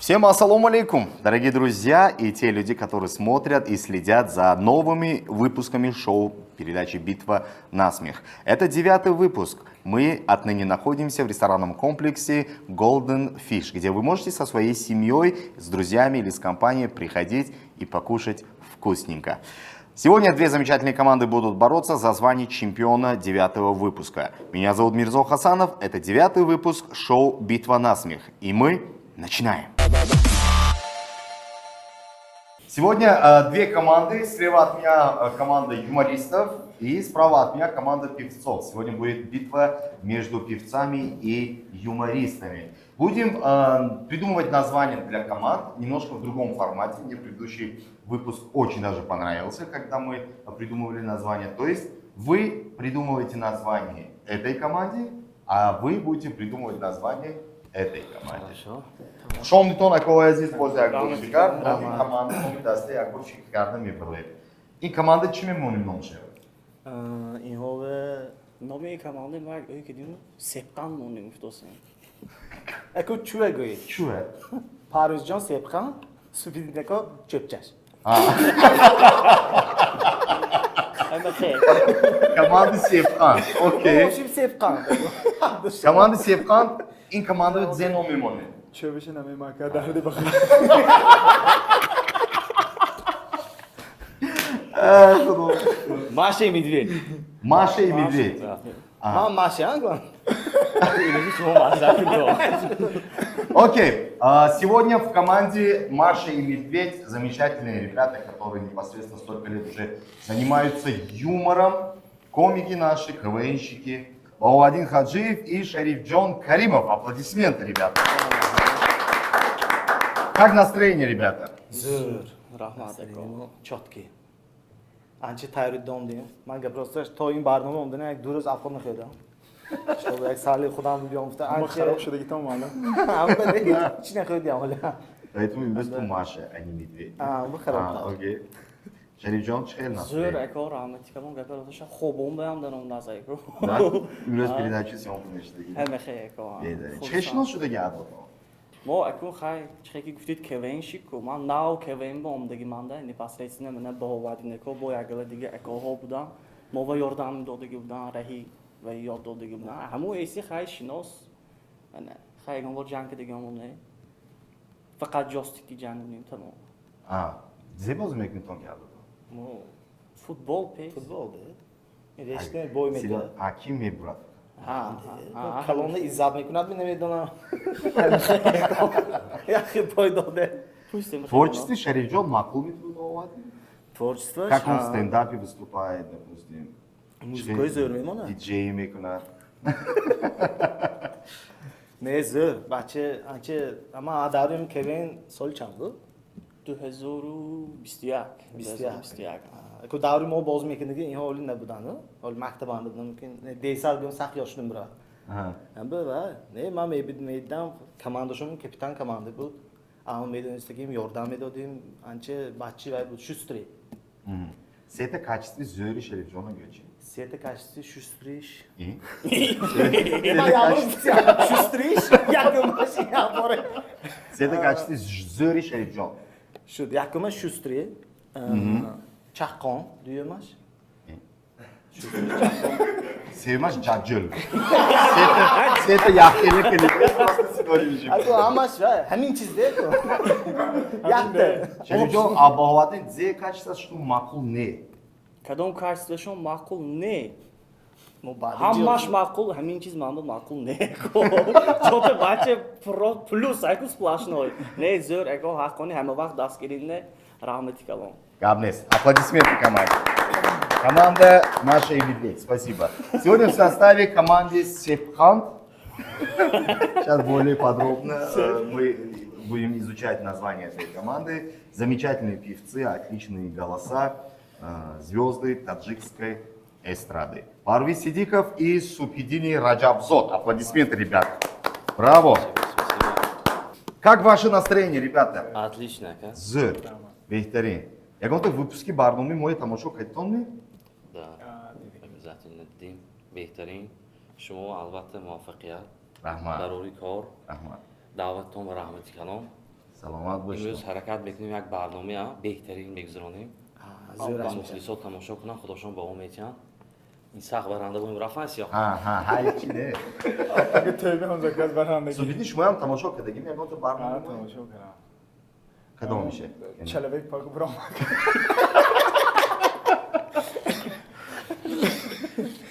Всем ассаламу алейкум, дорогие друзья и те люди, которые смотрят и следят за новыми выпусками шоу передачи «Битва на смех». Это 9-й выпуск. Мы отныне находимся в ресторанном комплексе Golden Fish, где вы можете со своей семьей, с друзьями или с компанией приходить и покушать вкусненько. Сегодня две замечательные команды будут бороться за звание чемпиона 9-го выпуска. Меня зовут Мирзо Хасанов, это 9-й выпуск шоу «Битва на смех». И мы начинаем. Сегодня две команды. Слева от меня команда юмористов и справа от меня команда певцов. Сегодня будет битва между певцами и юмористами. Будем придумывать названия для команд немножко в другом формате. Мне предыдущий выпуск очень даже понравился, когда мы придумывали название. То есть вы придумываете название этой команде, а вы будете придумывать название этой команде. Хорошо. Шоумнитон акоязис бозе акбуршикар, команда комитасте акбуршикарда мебрлет. این команда چی میمونیم نامشه؟ این هو نامی کمانده مرگ اوی که دیون سبقان مونده گفتوسن اکو چوه گوی چوه؟ پاروز جان سبقان سوپیدین اکو چپچش اما خیلی Команда Севкан. Окей. شیم سبقان Команда Севкан, این команда Зено میمونه. چه بشه نمی مکر درده بخیر Маша и медведь. Маша и медведь. Мама Маша, а? Или почему Маша? Окей. Сегодня в команде Маша и Медведь замечательные ребята, которые непосредственно столько лет уже занимаются юмором. Комики наши, КВНщики. Бауадин Хаджиев и Шарифджон Каримов. Аплодисменты, ребята. Как настроение, ребята? Зур, рахмат эко, чёткий. Анчи тайриддом дим. Ман гапросташ то این برنامه اومدن یک دو روز افغان نخیدم. شو یک سالی خودم بیام گفتم ما خراب شده گیتام مالا هم بده چی نخیدیم حالا. Поэтому инвестор Маша, а не Медведь. بو خراب. Окей. Шарифджон, чхел Зур настроение. эко рахмати кам гапросташ хобом бям даром назай ко. Да? Ümrüz передачи съемку нечто. هم خیلی эко. چهشنال شده گرد ما اکو خای چخکی گفتید کوین شیکو من ناو کوین بام دیگه مانده непосредственно من با وادی نکو با یگله دیگه اکو ها بودم ما و یاردم داده بودن رهی و یاد داده بودن همو ایسی خای شناس من خای گام با جنگ دیگه همون نه فقط جاستیکی جنگ بودیم تمام زیباز میکنم کرد ما فوتبال پیس فوتبال ده رشته بوی میده Hakim میبرد ها کلانه ایزاد میکند می نمیدونم یا خیلی پای داده В творчестве Шарифджон макул методовать. творчество Как он в стендапе выступает, допустим. Музыкой зор میمونه Диджей میکند. نه زر بچه انچه اما داریم کوین سال چند بود 2021 اکو داری ما باز میکنه که این حالی نبودن حال مکتبان بودن که 10 سال بیام سخت یاشونم برا هم به نه من میدیدم کماندشون کپیتان کمانده بود اما میدونستیم یاردم میدادیم انچه بچه بود شوستری Sete качестве Зöri Шарифджон'a göçün. سیت کشتی شوستریش İyi. ما یادم شوستریش یکم ماشین باره Sete качестве Zöri Şerifjon. شد یکم شوستری چاقان دیوماش Sevmez Cacıl. Sete Yahkele Kelime. اگه همش همین چیز ده تو یکته Şerifjon abahavatın Z качестве şu makul ne? کدوم کارستشون معقول نه همش معقول همین چیز من معقول نه چون تو بچه پلوس اگه сплошной نه زور اگه حقانی همه وقت دست گیرینه رحمتی کلام Габнес. Аплодисменты команде. Команда Маша и Медведь. Спасибо. Сегодня в составе команды Севкан. Сейчас более подробно мы будем изучать название этой команды. Замечательные певцы, отличные голоса, звезды таджикской эстрады. Парвиз Сидиков и Супидини Раджабзот. Аплодисменты, ребят. Браво. Как ваше настроение, ребята? Отлично, как? Зыр. Бехтерин. Я говорю, выпуски барнуми мой тамошо кайтонми? Да, обязательно дим. Бехтерин. شما البته موفقیت رحمت ضروری کار رحمت دعوتتون به رحمتی کلام Саломат бошед. имрӯз ҳаракат мекунем як барномаи беҳтарин мегузаронем зӯраш ва мухлисот тамошо кунанд, худошон ба он метиҳанд. ин сахт баранда будем рафтан сиёҳ. Ҳай чӣ не. اگه تیبی هم زکات برهنده Су видиш, моям тамошо кардагим ягонта барнома. تماشا کنم Кадом мише? چلوک پاک برام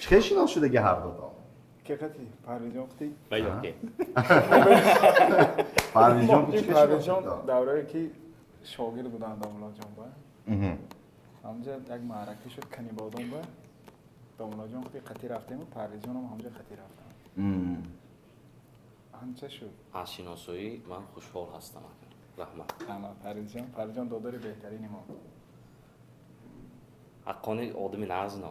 Чӣ хел шинос шудаги ҳар додам? که قطعی پرویجان قطعی Байёке. Парвизҷон чӣ хел шинос پرویجان шуда? دوره که شاگرد بودن داملا جان با همجا یک معرکه شد کنی بادم با داملا جان قطعی قطعی رفتیم و پرویجان هم همجا قطعی رفتم همچه شد аз шиносоӣ ман хушҳол ҳастам. раҳмат. اما پرویجان دادار بهترین ما ҳаққони одами назно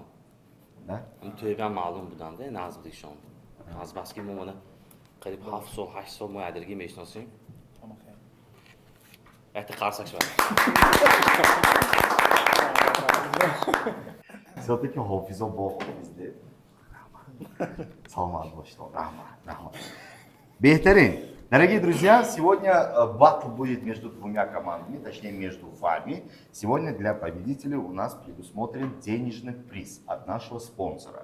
Да? ин тӯйбам маълум буданда назбдишон азбаски мо мана қариб 7 сол 8 сол мо якдигаро мешиносем. اما خیلی эҳти қарсак шуда. Все-таки Хофизо бо Хофизде. Саломат бошед. Рахмат. Бехтерин. Дорогие друзья, сегодня батл будет между двумя командами, точнее между вами. Сегодня для победителей у нас предусмотрен денежный приз от нашего спонсора,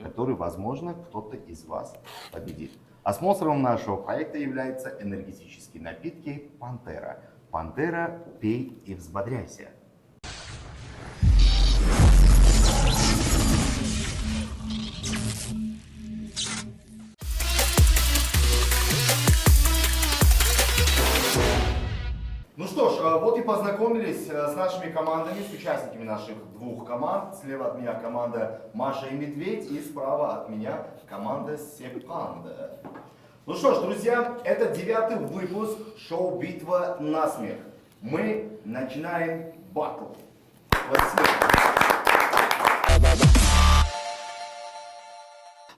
который, возможно, кто-то из вас победит. А спонсором нашего проекта являются энергетические напитки «Пантера». «Пантера, пей и взбодряйся». Ну что ж, вот и познакомились с нашими командами, с участниками наших двух команд. Слева от меня команда Маша и Медведь, и справа от меня команда Секанда. Ну что ж, друзья, это 9-й выпуск шоу «Битва на смех». Мы начинаем батл.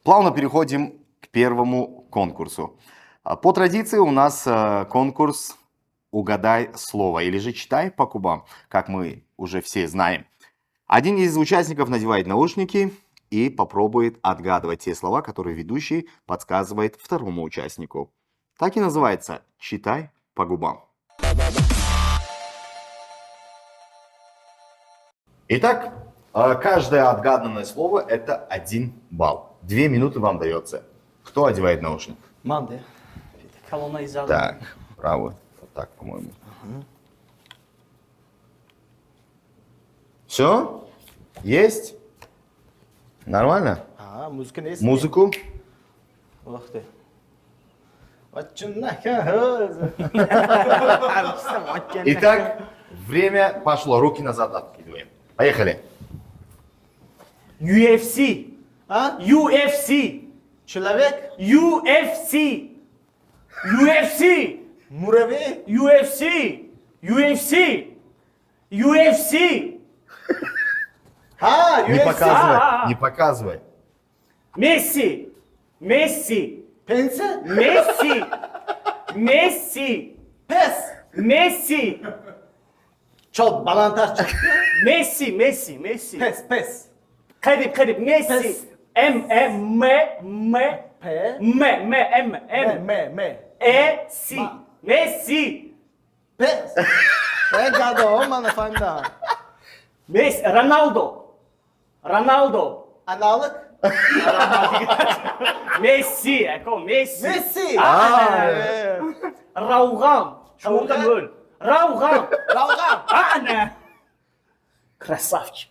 Плавно переходим к первому конкурсу. По традиции у нас конкурс «Угадай слово» или же «Читай по губам», как мы уже все знаем. Один из участников надевает наушники и попробует отгадывать те слова, которые ведущий подсказывает второму участнику. Так и называется «Читай по губам». Итак, каждое отгаданное слово – это 1 балл. 2 минуты вам дается. Кто одевает наушник? Манде. Колонна из зала. Так, право. Вот так, по-моему. Все? Есть? Нормально? موزیک نیست Музыку? وقته Итак, время пошло. Руки назад откидываем. Поехали. UFC. А? UFC. Человек? UFC. UFC. Муравей? UFC. UFC. UFC. А, Не UFC. показывай, не показывай. Месси. Месси. Пенсе? Месси. Месси. Пес? Месси. Çok balantar çıktı. Месси. Месси. Месси. Pes. قريب قريب ميسي بس. ام ام م P. ام اي سي ما. ميسي Pes. Ben geldi olmadı efendim. ميسي رونالدو Analık? ميسي اكو ميسي Messi. روغان شو تقول روغان Ravgam. انا красавчик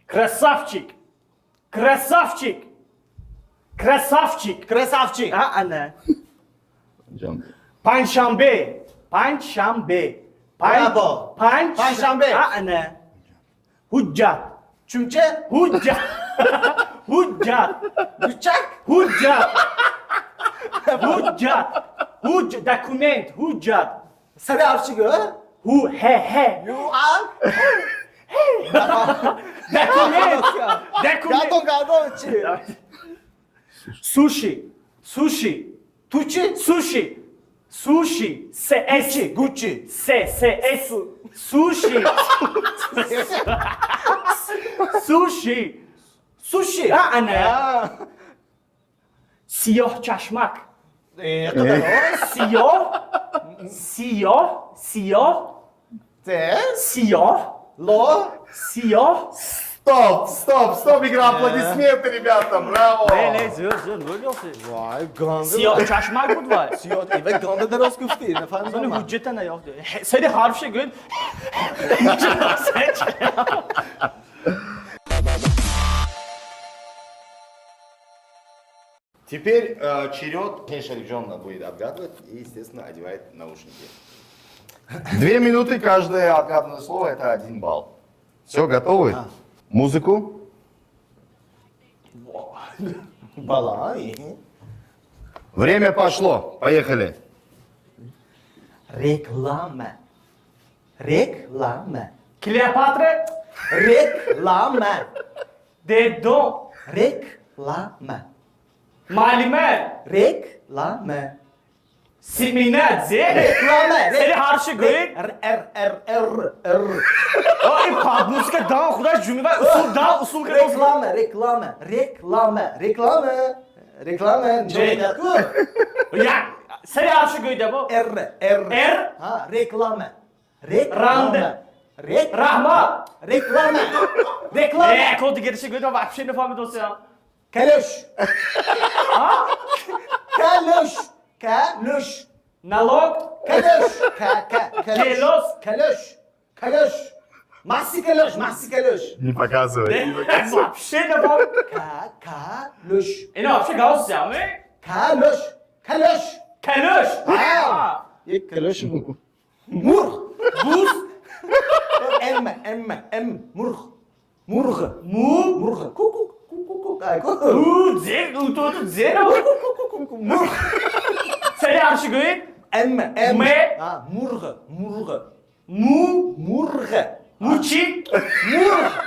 Krasavçı. انا Can. Panşambe. Bravo. Panşambe. انا Hüccat. Çümçe. Hüccat. Bıçak. Hüccat. Dokument. Hüccat. Sarı harçıgı. He. You are. Dokument. Gardon. Sushi. Tuçi. Sushi. S. Gucci. S. Sushi. Sushi. انا سیاه چشمک سیاه سیاه سیاه سیاه سیاه Стоп, игра, аплодисменты, ребята, браво! نه زیاد زیاد نولیاسه وای گانده سیاه چشمک بود وای سیاه ایوه گانده دراز گفتی اصلا نفهمیدم حجت نیافته سری حرف شگید Теперь черед Шарифджона будет отгадывать и, естественно, одевает наушники. 2 минуты, каждое отгаданное слово — это 1 балл. Все, готовы? Музыку. Балай. Время пошло. Поехали. Reklame. Reklame. Kleopatra Reklame. dedon Reklame. معلمه Reklame. سیمینه زی Reklame. سری حرف شگید این پاد موسیقى دان خدا جمله usul dağ usul که Reklame. Reklame. Reklame. Reklame. Reklame. ya seri harf şegid bu Er. Ha, reklame. Rande. Reklame. Rahma Reklame. Reklame. kod gerisi şegid ama bir şey ne fahmi dost ya Kaloş. Kaloş. Kaloş. nalog Kaloş. Kelos. Kaloş. Kaloş. Mahsi kaloş. Mahsi kaloş. Не показывай. вообще не fahmi Kaloş. ini вообще gauss ya mı Kaloş. Kaloş. Keloş Ha. İlk kaloş bu. Murh. buz Murh. Murh. Murh. Kuku. Kuku. Ay kuku. zek utu zek Murh. seri harf şegid Me. Ha, murh. Murh. mu Murh. muçi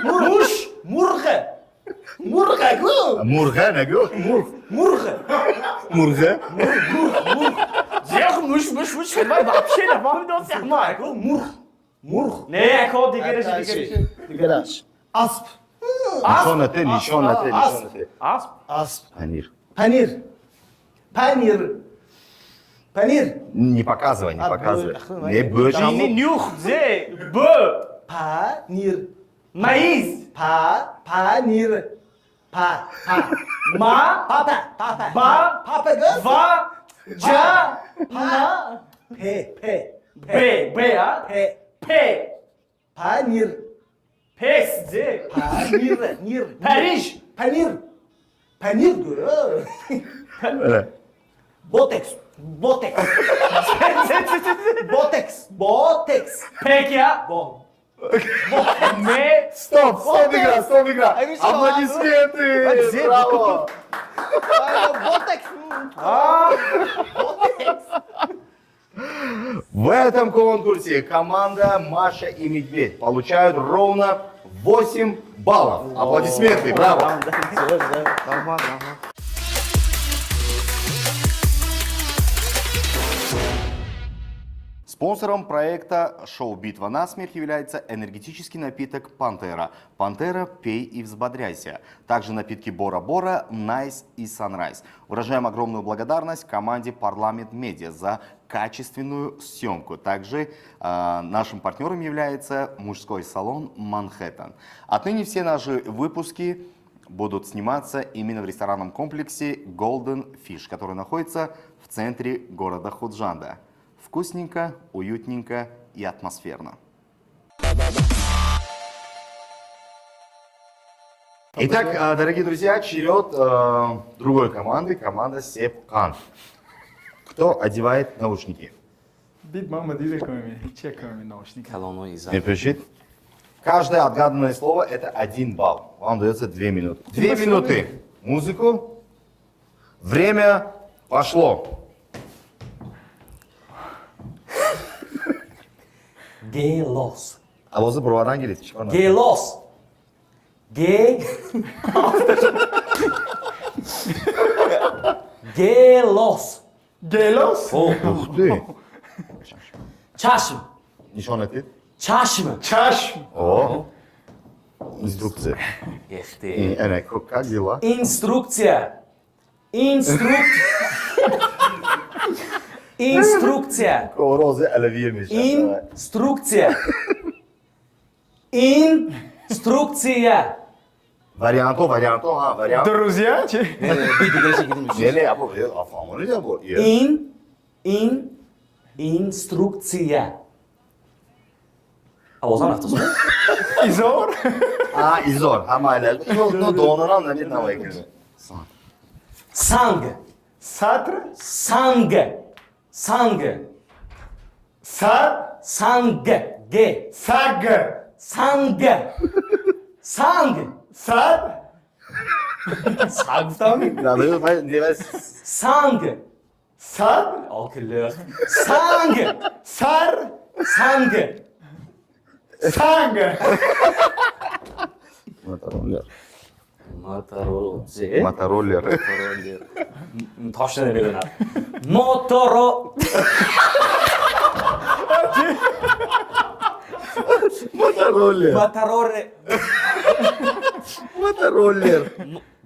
Muş. Murh. Murh. Ku. Мурга, нагу. Murh. Мурга. zek muş var вообще не fahmi dost ya Ku. Murh. Murh. ne kod gerisi Garaj. Asp. Еще на Т. Asp Asp. Панир. Panir. Panir. Panir. Не показывай, не А, показывай. б- Не бöcem. Yine nuh z b Panir. mayiz Panir. ma Papa. Ba. Papa göz. va ca Pa. Pe. b ya Pe. p Panir. pes z Panir. Nir. Periş. Panir. Panir gör. Evet. Botex. Botex. Botex. Botex. peki ya Bo. me Стоп, игра. Аплодисменты. Браво. Botex. В этом конкурсе команда Маша и Медведь получают ровно 8 баллов. Аплодисменты, браво. Спонсором проекта шоу «Битва на смех» является энергетический напиток «Пантера». «Пантера» – пей и взбодряйся. Также напитки «Бора-Бора», «Найс» и «Санрайз». Выражаем огромную благодарность команде «Парламент Медиа» за качественную съемку. Также нашим партнером является мужской салон «Манхэттен». Отныне все наши выпуски будут сниматься именно в ресторанном комплексе Golden Fish, который находится в центре города Худжанда. Вкусненько, уютненько и атмосферно. Итак, дорогие друзья, черед другой команды, команда Сепкан. Кто одевает наушники? Бид мама диде коми. Че коми наушники. کلانو ایزد Не пишет. Каждое отгаданное слово — это 1 балл. Вам дается 2 минуты. 2 минуты. Музыку. Время пошло. Gelos. Avazı buradan geliyor. Çıkar. Gelos. Gelos. Gelos. Ух ты. Çaşm. Ничего на ты. Çaşm. Чаш. О. Инструкция. یختی Как дела? Instrukция. Instruk. Инструкция. Розы оливье мешать. Инструкция. Инструкция. Варианту, вариант. Друзья, чи? Bir digərəcə gidilmiş. Ne yapıyor? Afamını ne bu? Инструкция. Avazan haftasın. İzor. İzor. Ama öyle. No donuran da bir tane var. Sang. Satr. Sang. Sang. Sad. Sang. G. Sag. Sang. Sang. Sad. Sang tamam. Sang. Sad. Akıllı. Sang. Sar. Sang. Sang. Motorola. Motoroller. Taşla nereye döner? Motoro. Motoroller. Motorola. Motoroller.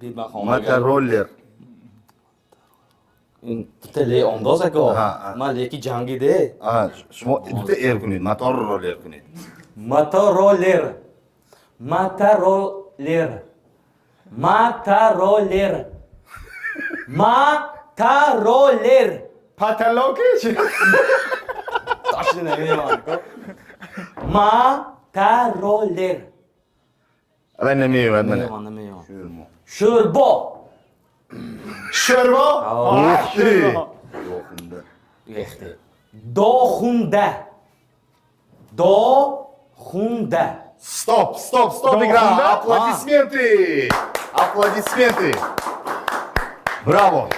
Bilmə xanım. Motoroller. Tele ondoz ako. Ha. Ma leki jangide. Şuma işte erkunit. Motoroller erkunit. Motoroller. Motoroller. Motoroller. Motoroller. Pataloki, чи? Taşla nereye var? Motoroller. Ben ne miyim ben? Anlamıyorum. Şurbo. Şörva. Uhti. Yexdi. Dohunda. Dohunda. Стоп, Dokundu. игра. Аплодисменты. Аплодисменты. Браво.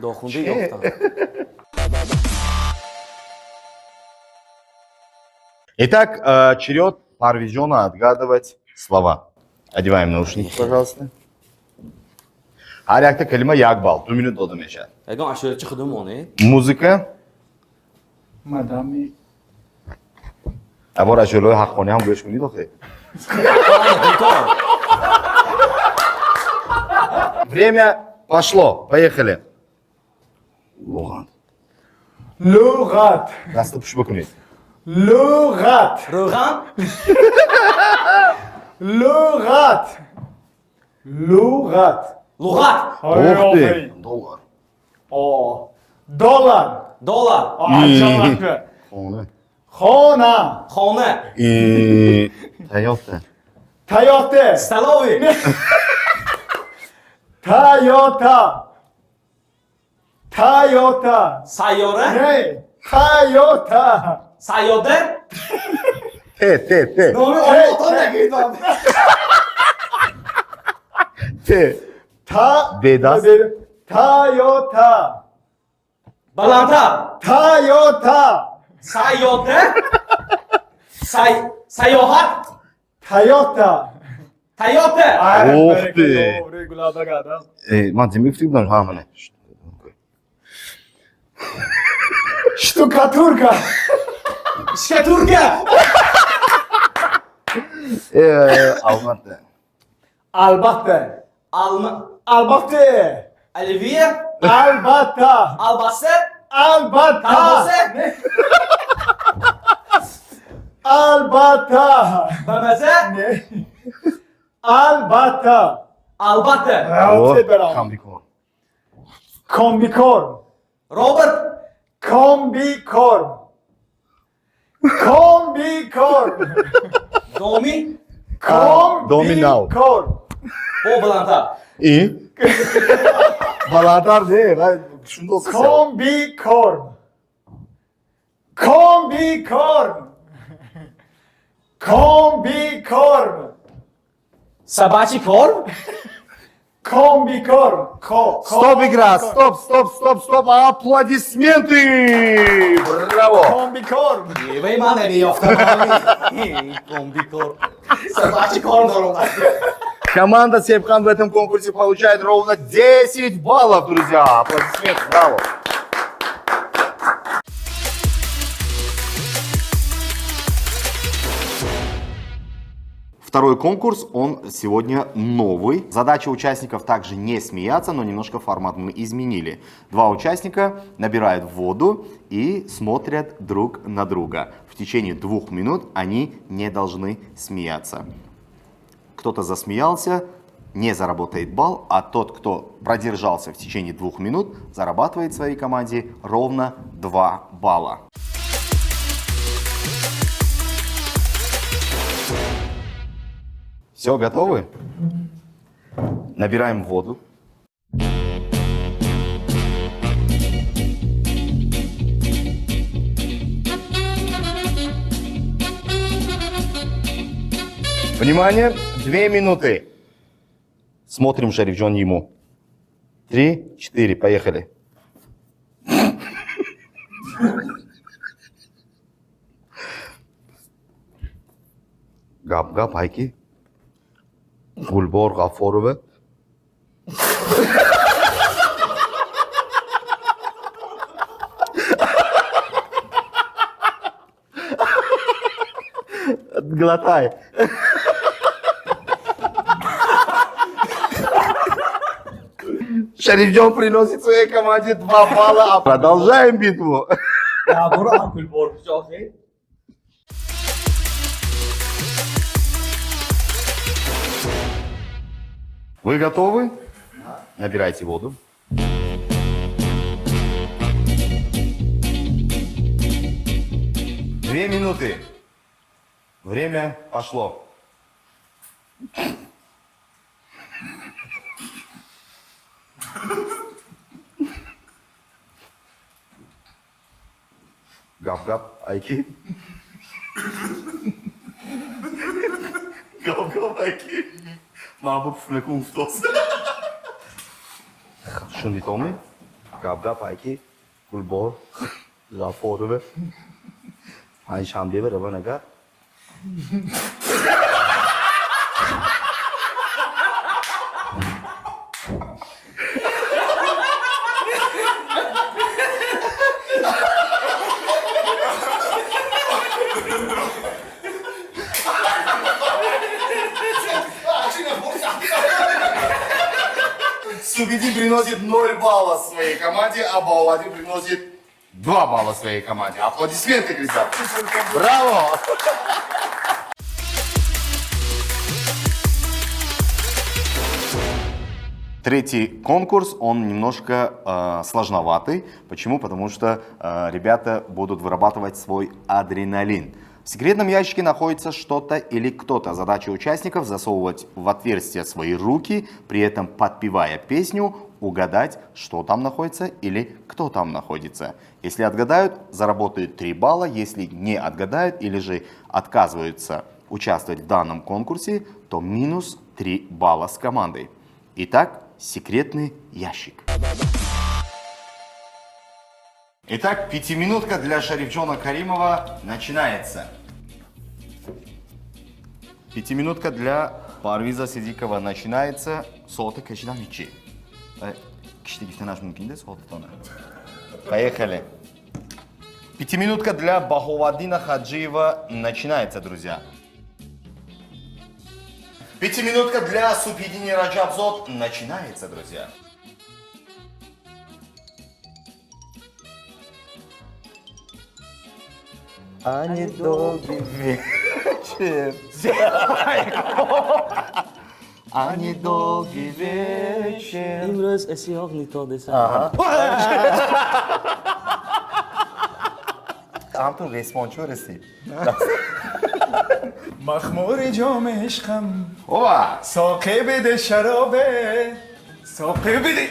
Doxundu yoxdan. Итак, черед Парвизиона отгадывать слова. Одеваем наушники, пожалуйста. Ayakta kelime yagbal. 2 minut oldu meşe. Egan aşağı çıxdım onu. Muzika. Madami. Abora şöyle hakkını ham 5 minut oldu. Время пошло. Поехали. Луган. Lughat. Наступишь буквы. Lughat. Rögan. Lughat. Lughat. Lugat. Ух ты. Доллар. O. Dolar. Dolar. Acayip. Onu. Khona. Xona. Toyota. Toyota. Stalovi. Toyota. Toyota. Sayyore. Ne? Toyota. Sayyode. T. Nomi onu ne giydi abi? T. Vedas. Toyota. Balanta. Toyota. Sayyode. Sayohat. Toyota. Toyota. Oh be. Regulada gada. Man, sie möchte dann haben. Штукатурка. Şketurka. Almatı. Albatte. Alma. Albatte. Alviye. Albatta. Albase. Albatta. Kalbose. Albatta. Bemeze. Ne? Albatta. Albatte. Kambikor. Kombikor. Robert. Kombikor. Kombikor. Domi. Dominal. Kombikor. O balanta. İyi. Baladar değil. Ben şunu okusam. Kombikor. Kombikor. Kombikor. Sabachi kor. Kombikor. Стоп, игра. Стоп. Аплодисменты. Браво. Kombikor. Ve manevi yoktu abi. Kombikor. Sabachi kor normal. Команда Сепхан в этом конкурсе получает ровно 10 баллов, друзья. Аплодисменты. Браво. Второй конкурс, он сегодня новый. Задача участников также не смеяться, но немножко формат мы изменили. Два участника набирают воду и смотрят друг на друга. В течение 2 минут они не должны смеяться. Кто-то засмеялся, не заработает балл, а тот, кто продержался в течение 2 минут, зарабатывает своей команде ровно 2 балла. Все, готовы? Набираем воду. Внимание, 2 минуты. Смотрим, Шарифджон, ему. 3, 4, поехали. Гап-гап, Айки. Гульбор Гафорова. Глотай. Шарифджон приносит своей команде 2 балла. Продолжаем битву. Ya bura akıl borcu okey. Вы готовы? Набирайте воду. Две минуты. Время пошло. Гап-гап, Айки. Гап-гап, Айки. Мабы флекун втос. Шунди томи. Гап-гап, Айки. Гульбор. Гафорова. Ай шамбе бера нагар. Субидин приносит 0 баллов своей команде, а Бауладин приносит 2 балла своей команде. Аплодисменты, ребят. Браво! Третий конкурс, он немножко сложноватый. Почему? Потому что ребята будут вырабатывать свой адреналин. В секретном ящике находится что-то или кто-то. Задача участников засовывать в отверстие свои руки, при этом подпевая песню, угадать, что там находится или кто там находится. Если отгадают, заработают 3 балла. Если не отгадают или же отказываются участвовать в данном конкурсе, то минус 3 балла с командой. Итак, секретный ящик. Итак, 5-минутка для Шарифджона Каримова начинается. 5-минутка для Парвиза Сидикова начинается. Соты кешидан ичи. Кишти гифтанаш мумкин да соты тона. Поехали. 5-минутка для Баховаддина Хаджиева начинается, друзья. 5-минутка для Субидини Раджабзод начинается, друзья. Они долгий вечер. Они долгий вечер. امروز اسیاق نیتا دسم همتون ریسپانچو رسید. مخمور جام عشقم اوه ساقه بده شرابه ساقه بده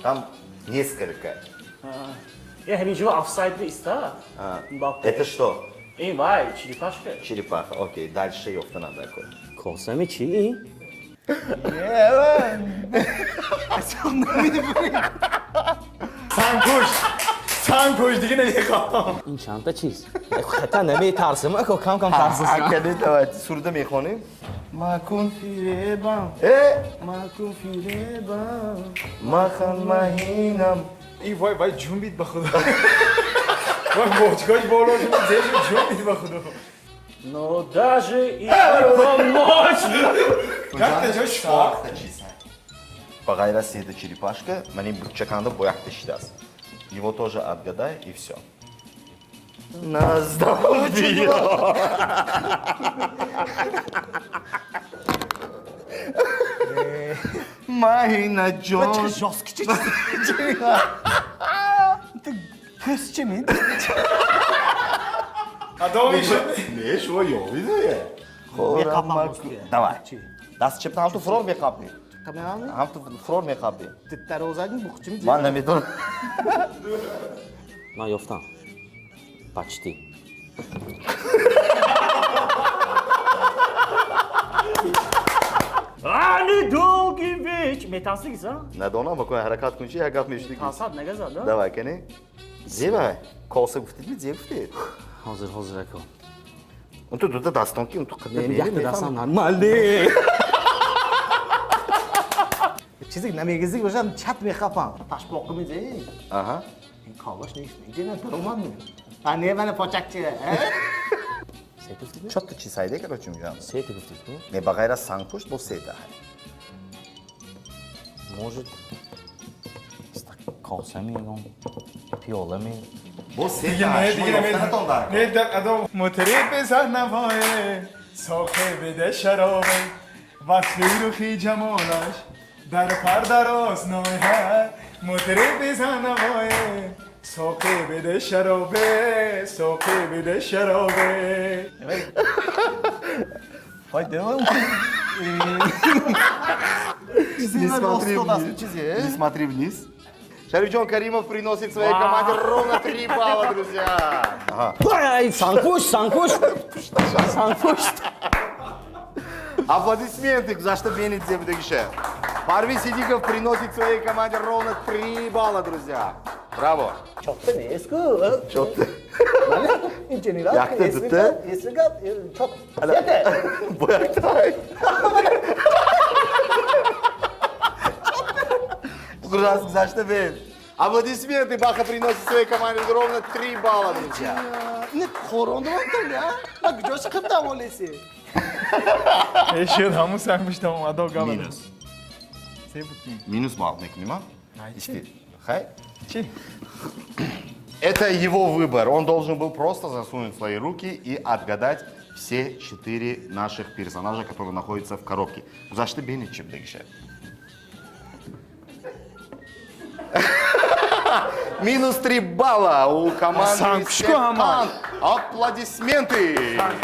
Там несколько. یه همینجور آفساید ایستا Это что? این وای چلیپاشکه Черепаха. Окей, дальше ёфта надо такой. کاسمی چی این؟ Sen koş دیگه نمیخوام این چند تا چیز؟ خطا نمی ترسم اکو کم کم ترسم Hakikaten evet. Suruda میخونیم. مکن فیربم E, مکن فیربم mahan mahinam. ای وای جون بید به خدا وای بوچکاش بالا شد زیرش جون میدی با خدا Но даже и помочь. Как ты жешь так? По гайраси это черепашка, мани бурчаканда бояхте шитас. Его тоже отгадай и все. Ностальгия. Майна Джон. Жестко чуть. Ты песчи mi? Адам еще. Не, что я видел? Давай. Дас чепта хамту фрор мехапи. Kamerami? Хамту фрор мехапи. Ты тарозадин бухчи mi? Ман намедон. من یافتم почти Ани долгий вечер. Метасик, а? Надона, какой харакат кунчи, я гав мечты. Тасад негаза, да? Давай, кene. Зева, колса гуфтид ми зев гуфтид. حاضر اکو Он тут дастон ки, он тут кадда یعنی бери. یک دستم نرماله چیزی نمیگزی باشم چت میخوام تاش بلوک میزه Ага. این کاغذ نیست میگه نه درمان می نه من پاچکچه سه گفتی Что ты чисайде, короче, мжан? سه گفتی تو Не багайра сангпуш, бо сета. может کاسه میگم پیاله می Бо دیگه сета. نه دیگه نه. نه در ادام مطرب بزن نوایه ساقه بده شرابه وصلی رو خی جمالش در پر در آزنایه مطرب بزن نوایه ساقه بده شرابه ساقه بده شرابه Vai devam. Не смотри вниз. Не смотри вниз. Шаричон Каримов приносит своей команде ровно 3 балла, друзья. Ага. Ай, санкуш. Аплодисменты, за что Бенит Зевдегише. Парви Сидиков приносит своей команде ровно 3 балла, друзья. Браво. Çok da ne eski? Çok da. İnceniler. Yaktı, tuttu. Eskiga çok. Yeter. Боятай. Раз, за что Бен. Аплодисменты, Баха приносит своей команде ровно 3 балла, друзья. Ne koronda var ya. Bak göz kıpta molesi. اشید همون سنگ بشتم ادا گام Минус. سه بودیم Минус балл, не понимал? Хай. چی؟ Это его выбор. Он должен был просто засунуть свои руки и отгадать все 4 наших персонажа, которые находятся в коробке. За что Бенит Чепдегише? Минус 3 балла у команды Санкушко Сепкан. Хамаш. Аплодисменты.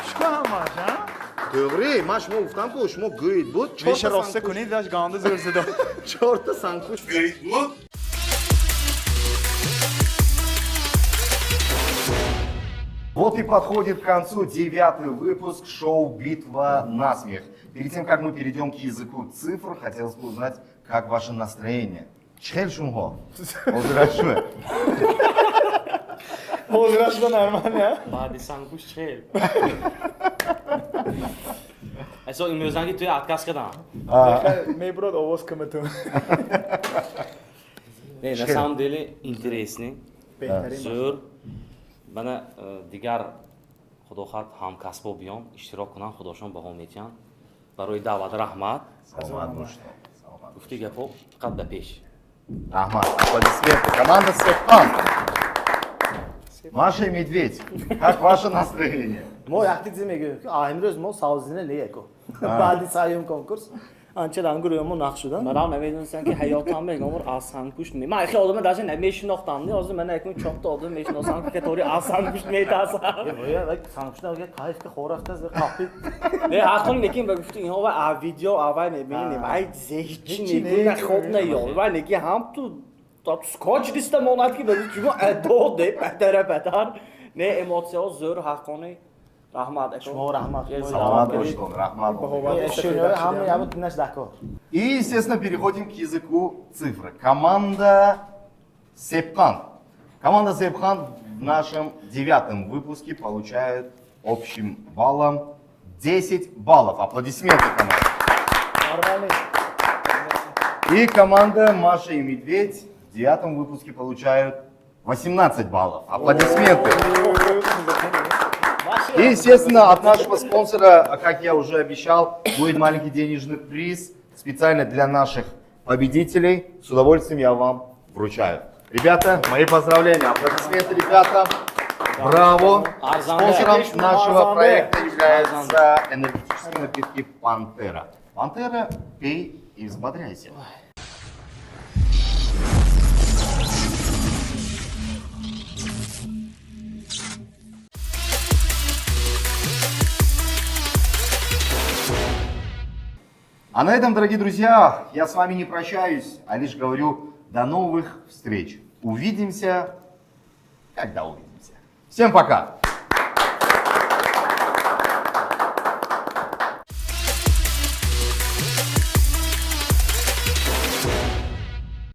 شکو همش ها؟ Добрый, маш мог там пуш, мог говорить, вот میشه راسته کنید داشت گانده زور زده черта санкуш говорит, вот. Вот и подходит к концу 9-й выпуск шоу «Битва на смех». Перед тем, как мы перейдем к языку цифр, хотелось бы узнать, как ваше настроение. Чхель шумго. Возвращу. حوزرش به نرمن یا؟ بعد سانکوش خیلی. اصلا این میوزنگی توی ادکست کردم میبرد آواز کمه تو نه на самом деле интересный بهترین زور من دیگر خدا خواهد همکسبا بیام اشتراک کنم خداشون با هم میتین برای دعوت رحمت گفتی گپو قد پیش Рахмат, аплодисменты. Команда Сепкан. Маша и Медведь, как ваше настроение? ما وقتی چیزی میگه که امروز ما سازینه نیکو بعدی سایم کنکورس آنچه دانگرویمون نقش شدن Merak ediyorsan ki hayatım benim olur asan kuş mu? Ben iki adamı daha ne meşnoktan diye o zaman ekmek çok da adım meşnoktan ki teori asan kuş mu etasa. ya bak sanmışlar ki kayıf ki xorakta z kapı Ne hakkım nekin be gufti اینها و video اول میبینیم ای زهچی نگی خود نه یا و نگی هم تو سکوچ لیست مونات کی بدی چون ادو ده بهتره ne emosyon zor hakkını rahmat شما رحمت Саламат Бошкон, Рахмат Бошкон. اشتراک هم یا بود نش دکار И, естественно, переходим к языку цифры. Команда Сепкан. Команда Сепкан в нашем 9-м выпуске получает общим баллом 10 баллов. Аплодисменты команде. И команда Маша и Медведь в 9-м выпуске получают 18 баллов. Аплодисменты. И, естественно, от нашего спонсора, как я уже обещал, будет маленький денежный приз специально для наших победителей. С удовольствием я вам вручаю. Ребята, мои поздравления. Аплодисменты, ребята. Браво. Спонсором нашего проекта является энергетические напитки «Пантера». «Пантера», пей и взбодряйся. А на этом, дорогие друзья, я с вами не прощаюсь, а лишь говорю до новых встреч. Увидимся, когда увидимся. Всем пока!